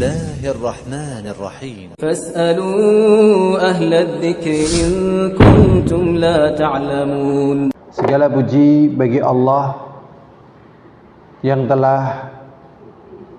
الله الرحمن الرحيم فاسألوا أهل الذكر إن كنتم لا تعلمون. Segala puji bagi Allah yang telah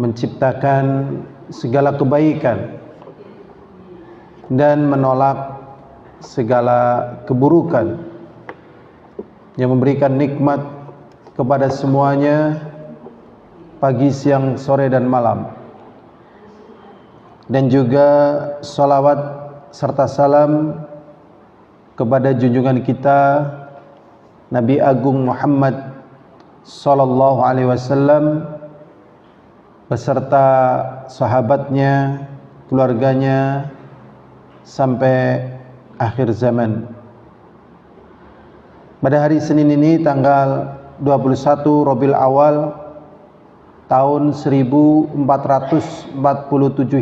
menciptakan segala kebaikan dan menolak segala keburukan, yang memberikan nikmat kepada semuanya pagi, siang, sore, dan malam. Dan juga salawat serta salam kepada junjungan kita Nabi Agung Muhammad sallallahu alaihi wasallam beserta sahabatnya, keluarganya sampai akhir zaman. Pada hari Senin ini tanggal 21 Rabiul Awal tahun 1447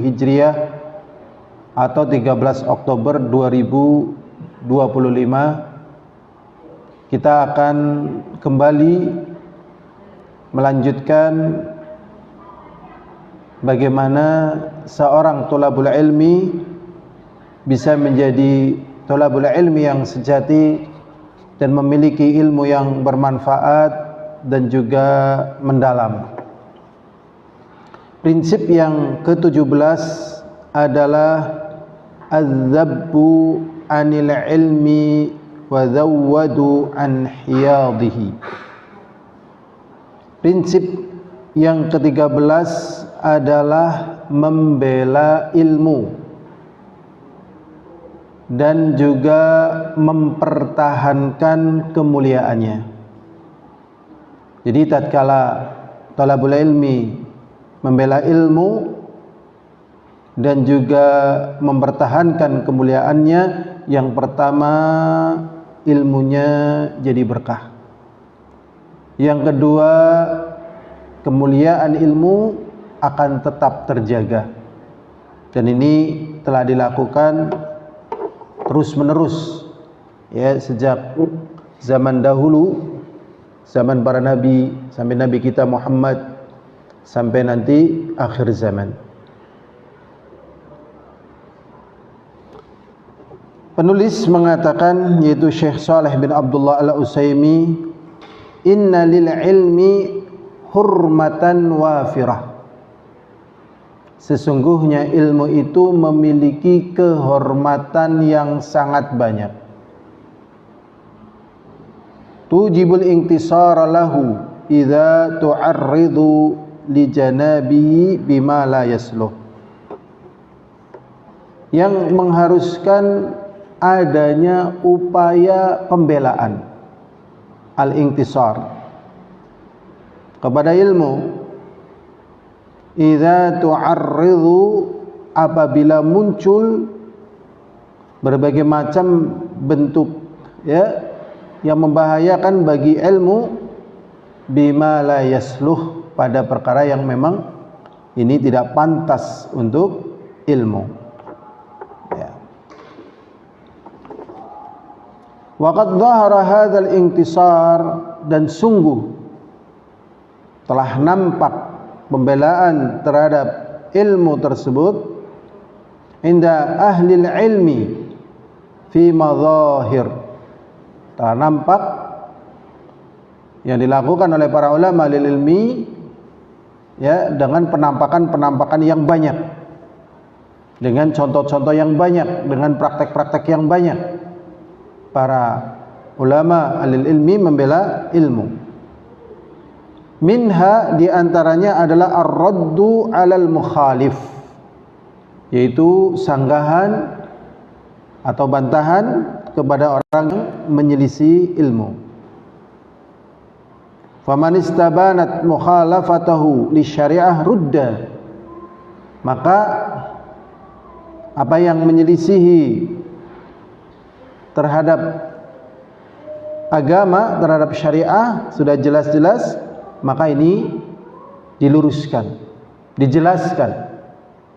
Hijriah atau 13 Oktober 2025, kita akan kembali melanjutkan bagaimana seorang thalabul ilmi bisa menjadi thalabul ilmi yang sejati dan memiliki ilmu yang bermanfaat dan juga mendalam. Prinsip yang ke-17 adalah az-zabbu anil ilmi wa zawwadu an hiyadihi. Prinsip yang ke-13 adalah membela ilmu dan juga mempertahankan kemuliaannya. Jadi tatkala thalabul ilmi membela ilmu dan juga mempertahankan kemuliaannya, yang pertama ilmunya jadi berkah. Yang kedua, kemuliaan ilmu akan tetap terjaga. Dan ini telah dilakukan terus menerus ya, sejak zaman dahulu, zaman para nabi sampai nabi kita Muhammad, sampai nanti akhir zaman. Penulis mengatakan, yaitu Syekh Saleh bin Abdullah Al-Utsaimin, inna lil ilmi hurmatan wafirah. Sesungguhnya ilmu itu memiliki kehormatan yang sangat banyak. Tujibul intisara lahu idza tu'arridu li janabihi bima la yasluh, yang mengharuskan adanya upaya pembelaan, al-intisar kepada ilmu. Idza tu'arridu, apabila muncul berbagai macam bentuk ya yang membahayakan bagi ilmu, bima la yasluh, pada perkara yang memang ini tidak pantas untuk ilmu ya. Waqad dhahara hadzal intisar, dan sungguh telah nampak pembelaan terhadap ilmu tersebut inda ahlil ilmi fi madhahir, telah nampak yang dilakukan oleh para ulama lil ilmi ya, dengan penampakan-penampakan yang banyak, dengan contoh-contoh yang banyak, dengan praktek-praktek yang banyak. Para ulama alil ilmi membela ilmu. Minha, diantaranya adalah ar-raddu alal mukhalif, yaitu sanggahan atau bantahan kepada orang yang menyelisih ilmu. Faman istabanat mukhalafatahu li syariah rudda, maka apa yang menyelisihi terhadap agama, terhadap syariah sudah jelas-jelas, maka ini diluruskan, dijelaskan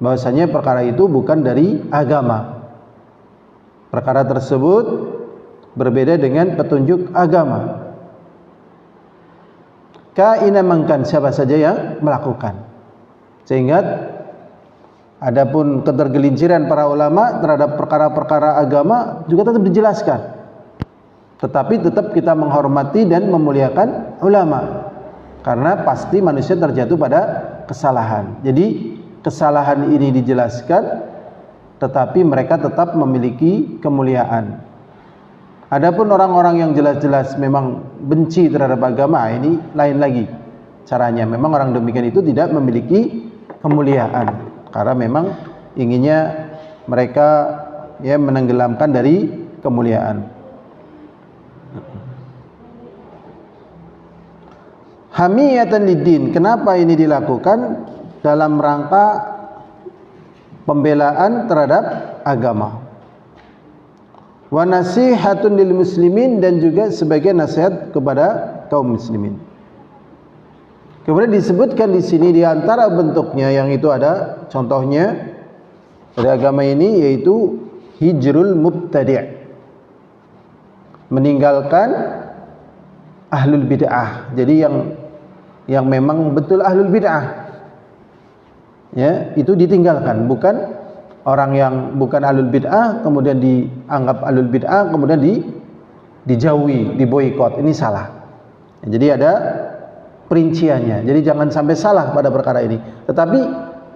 bahwasanya perkara itu bukan dari agama. Perkara tersebut berbeda dengan petunjuk agama. Kaina mangkan, siapa saja yang melakukan. Sehingga Adapun ketergelinciran para ulama terhadap perkara-perkara agama juga tetap dijelaskan. Tetapi tetap kita menghormati dan memuliakan ulama. Karena pasti manusia terjatuh pada kesalahan. Jadi kesalahan ini dijelaskan, tetapi mereka tetap memiliki kemuliaan. Adapun orang-orang yang jelas-jelas memang benci terhadap agama, ini lain lagi caranya. Memang orang demikian itu tidak memiliki kemuliaan. Karena memang inginnya mereka ya menenggelamkan dari kemuliaan. Hamiyatan lid-din. Kenapa ini dilakukan? Dalam rangka pembelaan terhadap agama. Wa nasihatun lil muslimin, dan juga sebagai nasihat kepada kaum muslimin. Kemudian disebutkan di sini di antara bentuknya yang itu ada contohnya dari agama ini, yaitu hijrul mubtadi', meninggalkan ahlul bid'ah. Jadi yang memang betul ahlul bid'ah, ya, itu ditinggalkan. Bukan orang yang bukan ahlul bid'ah kemudian dianggap ahlul bid'ah kemudian dijauhi, diboikot. Ini salah. Jadi ada perinciannya. Jadi jangan sampai salah pada perkara ini. Tetapi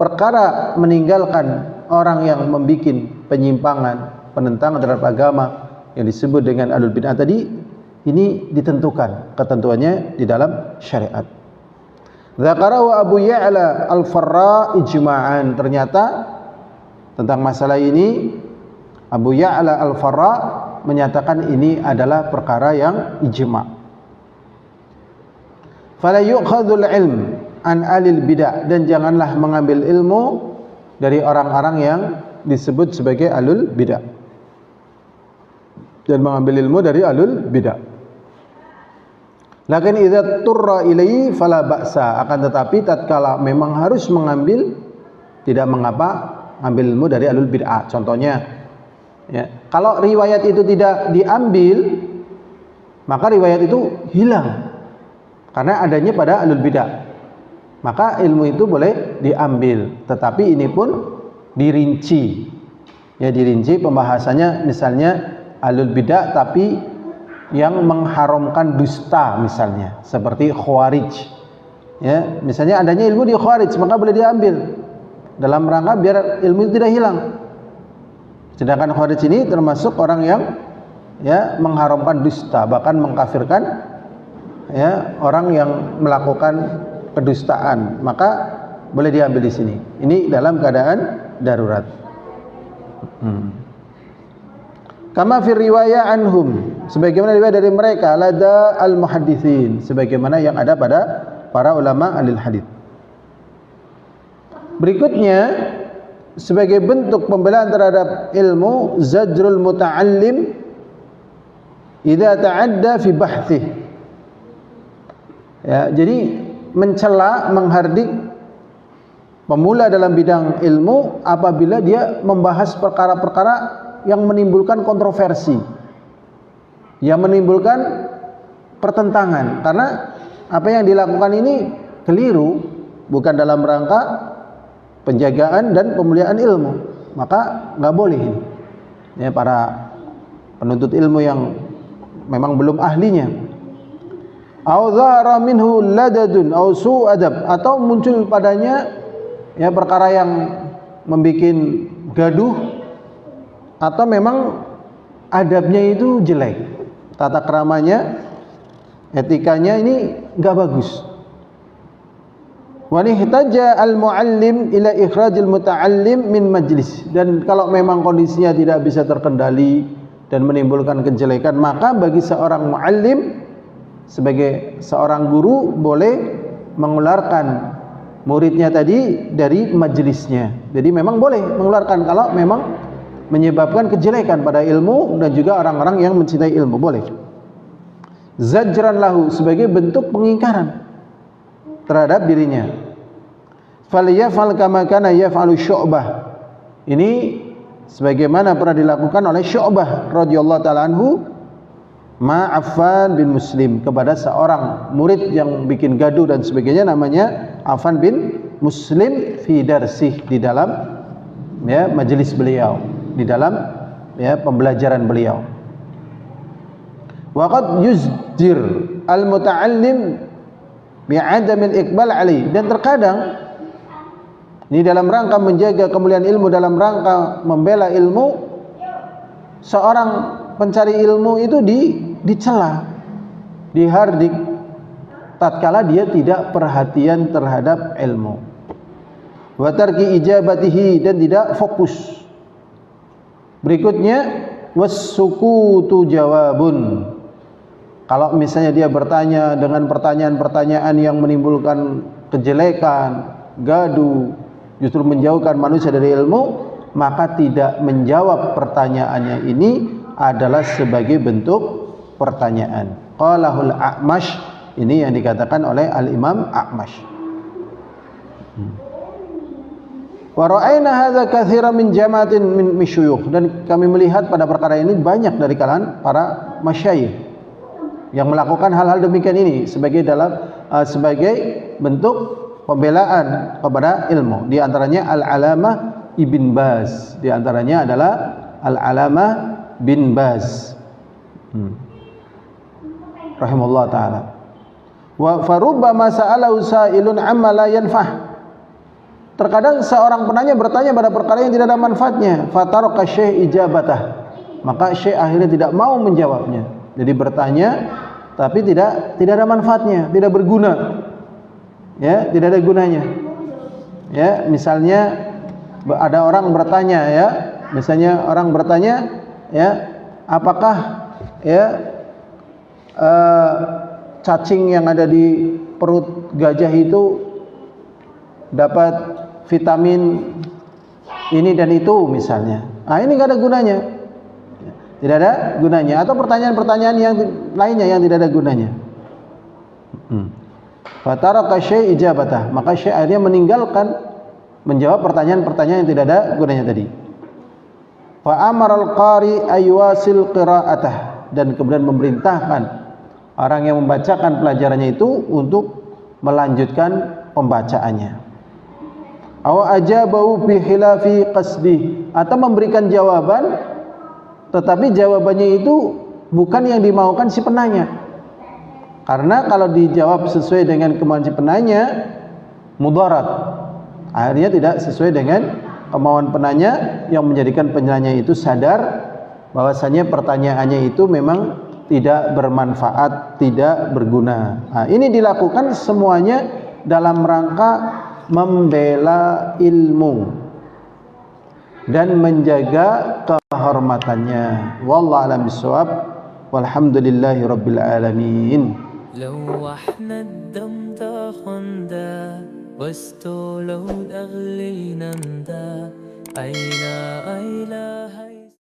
perkara meninggalkan orang yang membuat penyimpangan, penentangan terhadap agama yang disebut dengan ahlul bid'ah tadi, ini ditentukan ketentuannya di dalam syariat. Dzakarahu Abu Ya'la Al-Farra ijma'an. Ternyata tentang masalah ini Abu Ya'la Al-Farra menyatakan ini adalah perkara yang ijma'. Fala yu'khadhul ilm an alil bid'ah, dan janganlah mengambil ilmu dari orang-orang yang disebut sebagai alul bid'ah, dan mengambil ilmu dari alul bid'ah. Lakin idza turra ilaihi fala ba'sa, akan tetapi tatkala memang harus mengambil, tidak mengapa ambil ilmu dari alul bid'ah. Contohnya, ya, kalau riwayat itu tidak diambil, maka riwayat itu hilang karena adanya pada ahlul bidah. Maka ilmu itu boleh diambil, tetapi ini pun dirinci. Ya, dirinci pembahasannya, misalnya ahlul bidah tapi yang mengharamkan dusta, misalnya seperti Khawarij. Ya, misalnya adanya ilmu di Khawarij, maka boleh diambil dalam rangka biar ilmu itu tidak hilang. Sedangkan Khawarij ini termasuk orang yang ya mengharamkan dusta, bahkan mengkafirkan ya orang yang melakukan kedustaan, maka boleh diambil di sini. Ini dalam keadaan darurat. Kama fi riwayah anhum, sebagaimana riwayat dari mereka, lada al-muhadditsin, sebagaimana yang ada pada para ulama ahli hadis. Berikutnya, sebagai bentuk pembelaan terhadap ilmu, zajrul muta'allim idza ta'adda fi bahthih. Ya, jadi mencela, menghardik pemula dalam bidang ilmu apabila dia membahas perkara-perkara yang menimbulkan kontroversi, yang menimbulkan pertentangan, karena apa yang dilakukan ini keliru, bukan dalam rangka penjagaan dan pemuliaan ilmu, maka nggak boleh ini. Ya, para penuntut ilmu yang memang belum ahlinya, au dhara minhu ladadun au su adab, atau muncul padanya ya perkara yang membuat gaduh, atau memang adabnya itu jelek, tata keramanya, etikanya ini nggak bagus. Wa nihtaja al-muallim ila ikhrajil muta'allim min majlis, dan kalau memang kondisinya tidak bisa terkendali dan menimbulkan kejelekan, maka bagi seorang muallim, sebagai seorang guru, boleh mengeluarkan muridnya tadi dari majelisnya. Jadi memang boleh mengeluarkan kalau memang menyebabkan kejelekan pada ilmu dan juga orang-orang yang mencintai ilmu, boleh. Zajran lahu, sebagai bentuk pengingkaran terhadap dirinya. Falyafal kama kana yaf'alu Syu'bah. Ini sebagaimana pernah dilakukan oleh Syu'bah radhiyallahu taala anhu ma Affan bin Muslim, kepada seorang murid yang bikin gaduh dan sebagainya, namanya Affan bin Muslim, fi darsih, di dalam ya majelis beliau, di dalam ya pembelajaran beliau. Waqad yuzjir al-muta'allim bi'adamil iqbal alaih, dan terkadang ini dalam rangka menjaga kemuliaan ilmu, dalam rangka membela ilmu, seorang pencari ilmu itu dicela, dihardik tatkala dia tidak perhatian terhadap ilmu. Wa tarki ijabatihi, dan tidak fokus. Berikutnya was-sukutu jawabun. Kalau misalnya dia bertanya dengan pertanyaan-pertanyaan yang menimbulkan kejelekan, gaduh, justru menjauhkan manusia dari ilmu, maka tidak menjawab pertanyaannya ini adalah sebagai bentuk pertanyaan. Qalahul A'mash, ini yang dikatakan oleh Al-Imam A'mash. Wa ra'ayna hadza katsiran min jama'atin min syuyukh, dan kami melihat pada perkara ini banyak dari kalangan para masyayikh yang melakukan hal-hal demikian ini sebagai bentuk pembelaan kepada ilmu. Di antaranya Al-Alamah Ibn Baz, di antaranya adalah Al-Alamah bin Baz rahimahullah taala. Wa farubbama sa'alahu sa'ilun amma la yanfah. Terkadang seorang penanya bertanya pada perkara yang tidak ada manfaatnya, fataraka syekh ijabatah, maka syekh akhirnya tidak mau menjawabnya. Jadi bertanya tapi tidak ada manfaatnya, tidak berguna. Ya, tidak ada gunanya. Ya, misalnya ada orang bertanya, ya, misalnya orang bertanya, ya, apakah ya cacing yang ada di perut gajah itu dapat vitamin ini dan itu misalnya. Nah, ini nggak ada gunanya, tidak ada gunanya. Atau pertanyaan-pertanyaan yang lainnya yang tidak ada gunanya. Fataraka syekh ijabatah, maka syekh akhirnya meninggalkan menjawab pertanyaan-pertanyaan yang tidak ada gunanya tadi. Fa amaral qari aywasil qira'atah, dan kemudian memerintahkan orang yang membacakan pelajarannya itu untuk melanjutkan pembacaannya. Aw ajabahu bi khilafi qasdi, atau memberikan jawaban tetapi jawabannya itu bukan yang dimaukan si penanya. Karena kalau dijawab sesuai dengan kemauan si penanya, mudarat, akhirnya tidak sesuai dengan kemauan penanya, yang menjadikan penanya itu sadar bahwasanya pertanyaannya itu memang tidak bermanfaat, tidak berguna. Nah, ini dilakukan semuanya dalam rangka membela ilmu dan menjaga kehormatannya. Wallahu a'lam bishawab. Walhamdulillahi rabbil alamin. لوحنا الدم تاخندا واستولوا أغلينا أين